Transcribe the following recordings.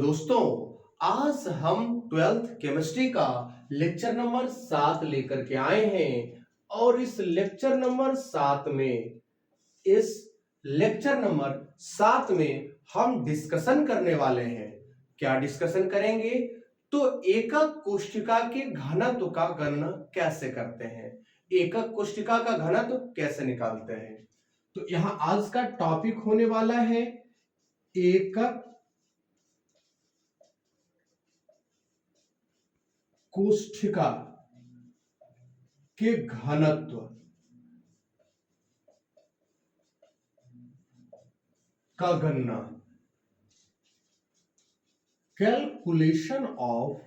दोस्तों, आज हम 12th केमिस्ट्री का लेक्चर नंबर 7 लेकर के आए हैं और इस लेक्चर नंबर 7 में हम डिस्कशन करने वाले हैं। क्या डिस्कशन करेंगे? तो एकक कोशिका के घनत्व का गणना कैसे करते हैं, एकक कोशिका का घनत्व कैसे निकालते हैं। तो यहां आज का टॉपिक होने वाला है एकक कोशिका के घनत्व का गणना, calculation of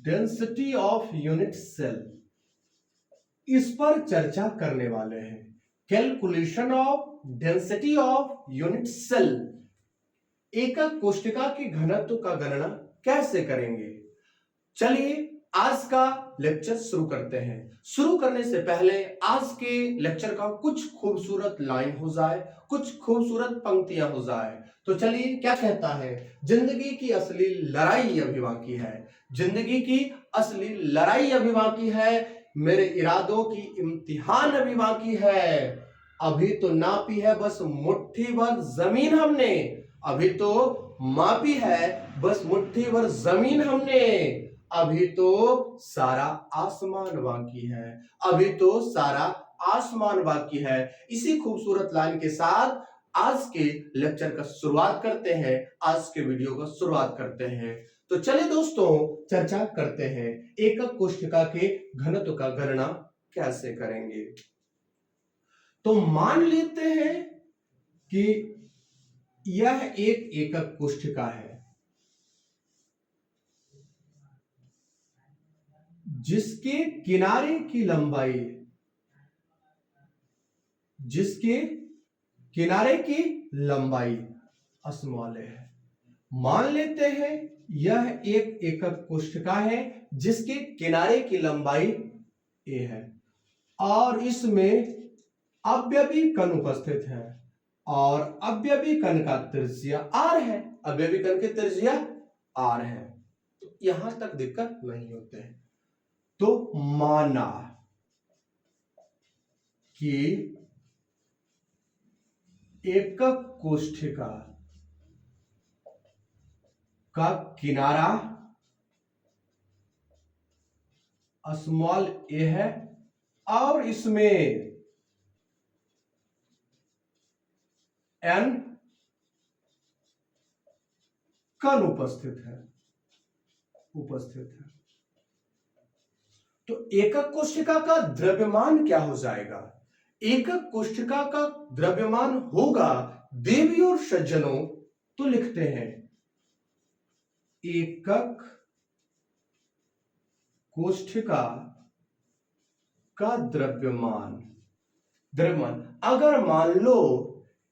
density of unit cell, इस पर चर्चा करने वाले हैं। Calculation of density of unit cell, एकक कोशिका के घनत्व का गणना कैसे करेंगे। चलिए आज का लेक्चर शुरू करते हैं। शुरू करने से पहले आज के लेक्चर का कुछ खूबसूरत लाइन हो जाए, कुछ खूबसूरत पंक्तियां हो जाए। तो चलिए क्या कहता है, जिंदगी की असली लड़ाई अभी बाकी है, जिंदगी की असली लड़ाई अभी बाकी है, मेरे इरादों की इम्तिहान अभी बाकी है। अभी तो नापी है बस मुट्ठी भर जमीन हमने, अभी तो मापी है बस मुट्ठी भर जमीन हमने, अभी तो सारा आसमान बाकी है, अभी तो सारा आसमान बाकी है। इसी खूबसूरत लाइन के साथ आज के लेक्चर का शुरुआत करते हैं, आज के वीडियो का शुरुआत करते हैं। तो चलिए दोस्तों चर्चा करते हैं एकक कोशिका के घनत्व का गणना कैसे करेंगे। तो मान लेते हैं कि यह एक एकक कोशिका है जिसके किनारे की लंबाई, स्मॉल है। मान लेते हैं यह एक एकक कोशिका है जिसके किनारे की लंबाई a है और इसमें अवयवी कण उपस्थित है और अवयवी कण का त्रिज्या r है, अवयवी कण की त्रिज्या r है। तो यहां तक दिक्कत नहीं होते हैं। तो माना कि एकक कोशिका का किनारा स्मॉल a है और इसमें n कण उपस्थित है। तो एकक कोशिका का द्रव्यमान क्या हो जाएगा? एकक कोशिका का द्रव्यमान होगा, देवी और सज्जनों, तो लिखते हैं एकक कोशिका का द्रव्यमान। अगर मान लो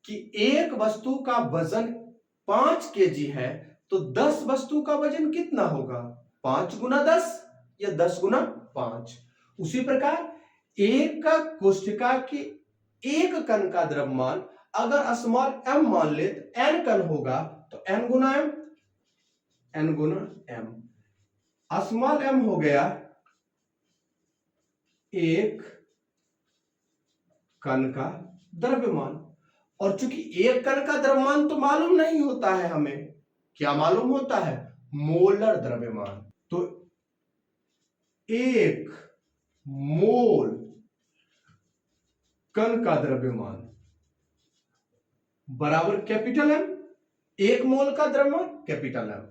कि एक वस्तु का वजन 5 केजी है तो 10 वस्तु का वजन कितना होगा? 5 गुना 10 या 10 गुना 5। उसी प्रकार एकक कोशिका की एक कण का द्रव्यमान अगर स्मॉल m मान ले तो n कण होगा, तो n गुना m, स्मॉल m हो गया एक कण का द्रव्यमान। और चूंकि एक कण का द्रव्यमान तो मालूम नहीं होता है, हमें क्या मालूम होता है? मोलर द्रव्यमान। तो एक मोल कण का द्रव्यमान बराबर कैपिटल M, एक मोल का द्रव्यमान कैपिटल M।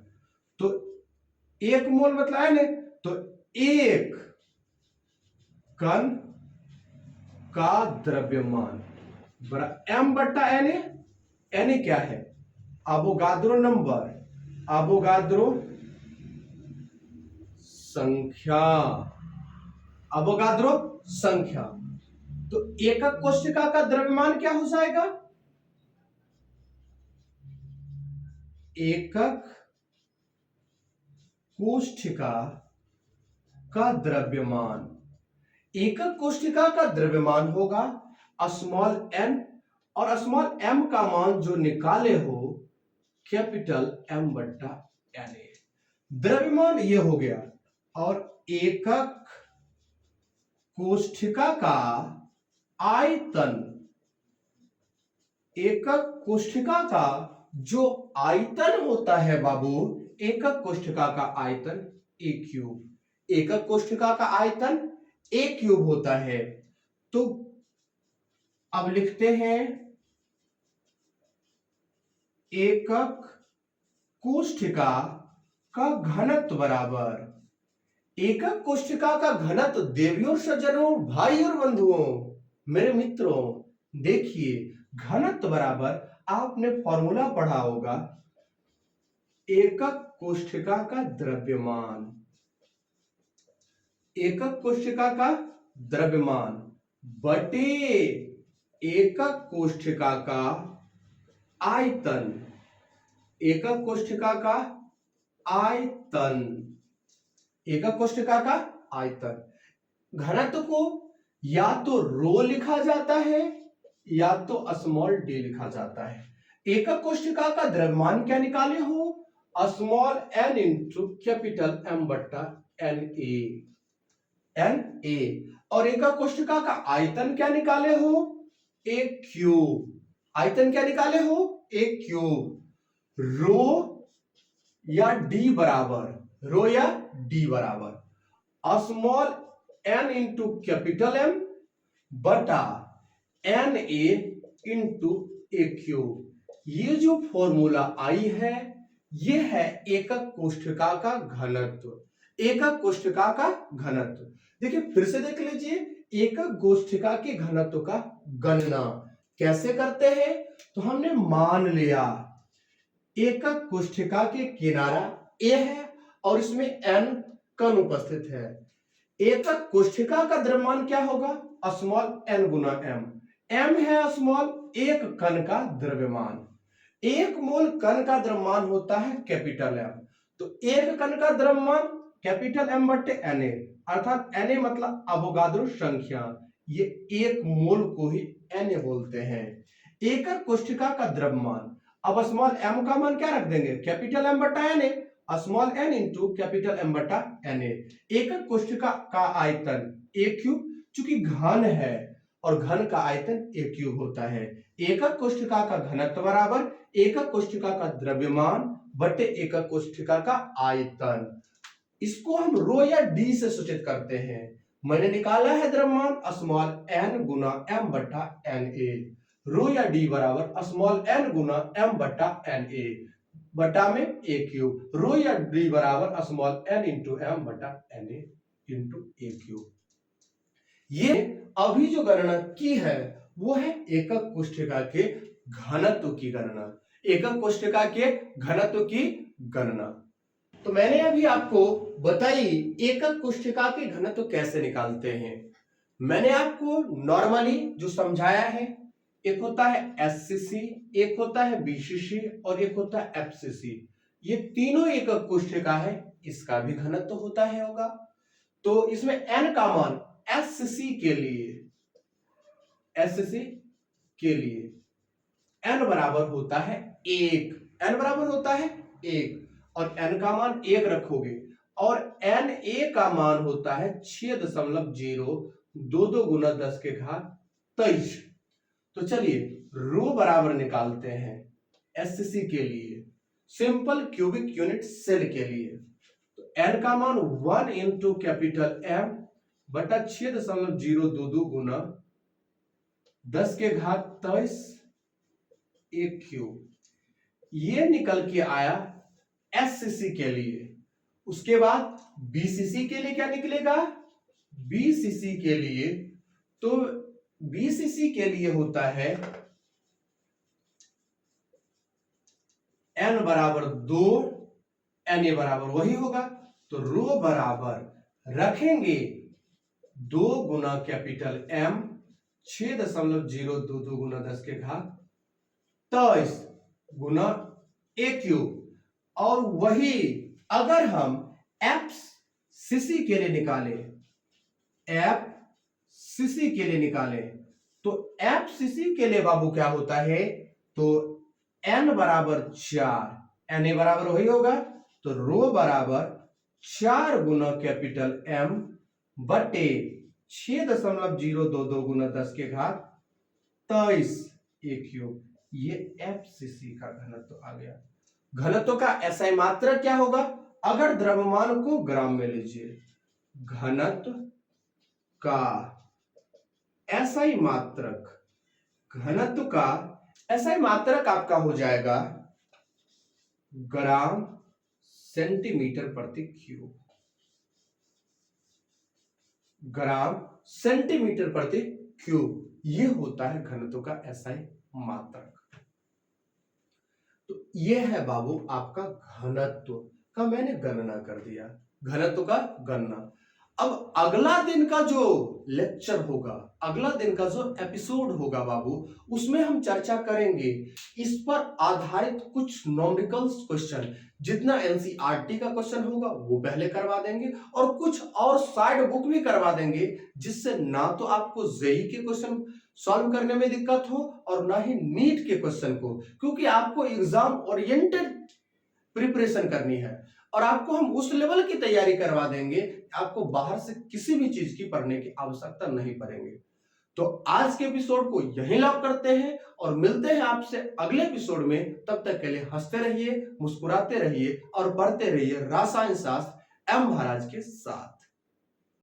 तो एक मोल मतलब है ना, तो एक कण का द्रव्यमान m बट्टा n, n क्या है? अवोगाद्रो नंबर, अवोगाद्रो संख्या। तो एकक कोशिका का द्रव्यमान क्या हो जाएगा? एकक कोशिका का द्रव्यमान, एकक कोष्ठिका का द्रव्यमान होगा स्मॉल n, और स्मॉल m का मान जो निकाले हो कैपिटल M बट्टा Na। द्रव्यमान ये हो गया, और एकक कोष्ठिका का आयतन, एकक कोष्ठिका का जो आयतन होता है बाबू, एकक कोष्ठिका का आयतन a क्यूब, एकक कोष्ठिका का आयतन a क्यूब होता है। तो अब लिखते हैं एकक कोष्ठिका का घनत्व बराबर, एकक कोष्ठिका का घनत्व देवियों, सज्जनों, भाई और बंधुओं, मेरे मित्रों, देखिए घनत्व बराबर, आपने फॉर्मूला पढ़ा होगा, एकक कोष्ठिका का द्रव्यमान, एकक कोष्ठिका का द्रव्यमान बटे एकक कोष्ठिका का आयतन, एकक कोष्ठिका का आयतन, एकक कोष्ठिका का आयतन। घनत्व को या तो रो लिखा जाता है या तो स्मॉल डी लिखा जाता है। एकक कोष्ठिका का द्रव्यमान क्या निकाले हो, small n into capital M बट्टा Na, और एकक कोष्ठिका का आयतन क्या निकाले हो, a क्यूब, आयतन क्या निकाले हो, a क्यूब। रो या डी बराबर, रो या डी बराबर small n into capital M बटा Na इंटू ए क्यूब। ये जो फॉर्मूला आई है, ये है एकक कोष्ठिका का घनत्व, एकक कोष्ठिका का घनत्व। देखिए फिर से देख लीजिए, एकक कोष्ठिका के घनत्व का गणना कैसे करते हैं। तो हमने मान लिया एकक कोष्ठिका के किनारा a है और इसमें n कण उपस्थित है। एकक कोष्ठिका का द्रव्यमान क्या होगा, स्मॉल n गुना m, m है स्मॉल एक कण का द्रव्यमान, एक मोल कण का द्रव्यमान होता है कैपिटल M, तो एक कण का द्रव्यमान कैपिटल M बटे Na, अर्थात Na मतलब अवोगाद्रो संख्या, ये एक मोल को ही Na बोलते हैं। एकक कोष्ठिका का द्रव्यमान, अब स्मॉल m का मान क्या रख देंगे, कैपिटल M बटा Na, small n into capital M बटा Na। एकक कोष्ठिका का आयतन a क्यूब, चूंकि घन है और घन का आयतन a क्यूब होता है। एकक कोष्ठिका का घनत्व बराबर एकक कोष्ठिका का द्रव्यमान बटे एकक कोष्ठिका का आयतन। इसको हम रो या डी से सूचित करते हैं। मैंने निकाला है द्रव्यमान स्मॉल n गुना m बटा Na, रो या डी बराबर स्मॉल n गुना m बटा Na बटा में a क्यूब, रो या डी बराबर स्मॉल n इंटू m बटा Na इंटू a क्यूब। ये अभी जो गणना की है वो है एकक कोष्ठिका के घनत्व की गणना, एकक कोष्ठिका के घनत्व की गणना। तो मैंने अभी आपको बताई एकक कोष्ठिका के घनत्व कैसे निकालते हैं। मैंने आपको नॉर्मली जो समझाया है, एक होता है एससीसी, एक होता है बीसीसी और एक होता है एफसीसी। ये तीनों एकक कोष्ठिका है, इसका भी घनत्व होता है होगा। तो इसमें n का मान एससीसी के लिए, एससीसी के लिए n बराबर होता है 1, n बराबर होता है 1, और n का मान 1 रखोगे और Na का मान होता है 6.022 गुना 10 के घात 23। तो चलिए रो बराबर निकालते हैं एससीसी के लिए, सिंपल क्यूबिक यूनिट सेल के लिए। तो n का मान 1 इंटू कैपिटल M बटा 6.022 गुना 10 के घात 23 एक क्यूब, ये निकल के आया एससीसी के लिए। उसके बाद बीसीसी के लिए क्या निकलेगा, बीसीसी के लिए, तो बीसीसी के लिए होता है n बराबर 2, Na बराबर वही होगा, तो रो बराबर रखेंगे 2 गुना कैपिटल M 6.022 गुना 10 के घात 23 गुना a क्यूब, और वही अगर हम एफ सीसी के लिए निकाले, एफ सीसी के लिए निकालें तो एफ सीसी के लिए बाबू क्या होता है, तो एन बराबर 4, एन ए बराबर वही होगा, तो रो बराबर 4 गुना कैपिटल एम बटे 6.022 गुना 10 के घात 23 ए क्यूब। ये एफ सीसी का घनत्व आ गया। घनत्व का एसआई मात्रक क्या होगा, अगर द्रव्यमान को ग्राम में लीजिए, घनत्व का एसआई मात्रक, घनत्व का एसआई मात्रक आपका हो जाएगा ग्राम सेंटीमीटर प्रति क्यूब, ग्राम सेंटीमीटर प्रति क्यूब। ये होता है घनत्व का एसआई मात्रक। तो ये है बाबू आपका घनत्व का मैंने गणना कर दिया, घनत्व का गणना। अब अगला दिन का जो लेक्चर होगा, अगला दिन का जो एपिसोड होगा बाबू, उसमें हम चर्चा करेंगे इस पर आधारित कुछ न्यूमेरिकल्स क्वेश्चन। जितना एनसीईआरटी का क्वेश्चन होगा वो पहले करवा देंगे और कुछ और साइड बुक भी करवा देंगे, जिससे ना तो आपको जेईई के क्वेश्चन सॉल्व करने में दिक्कत हो और ना ही नीट के क्वेश्चन को, क्योंकि आपको एग्जाम ओरिएंटेड प्रिपरेशन करनी है और आपको हम उस लेवल की तैयारी करवा देंगे, आपको बाहर से किसी भी चीज की पढ़ने की आवश्यकता नहीं पड़ेगी। तो आज के एपिसोड को यहीं लॉक करते हैं और मिलते हैं आपसे अगले एपिसोड में। तब तक के लिए हंसते रहिए, मुस्कुराते रहिए और पढ़ते रहिए रसायन शास्त्र एम महाराज के साथ।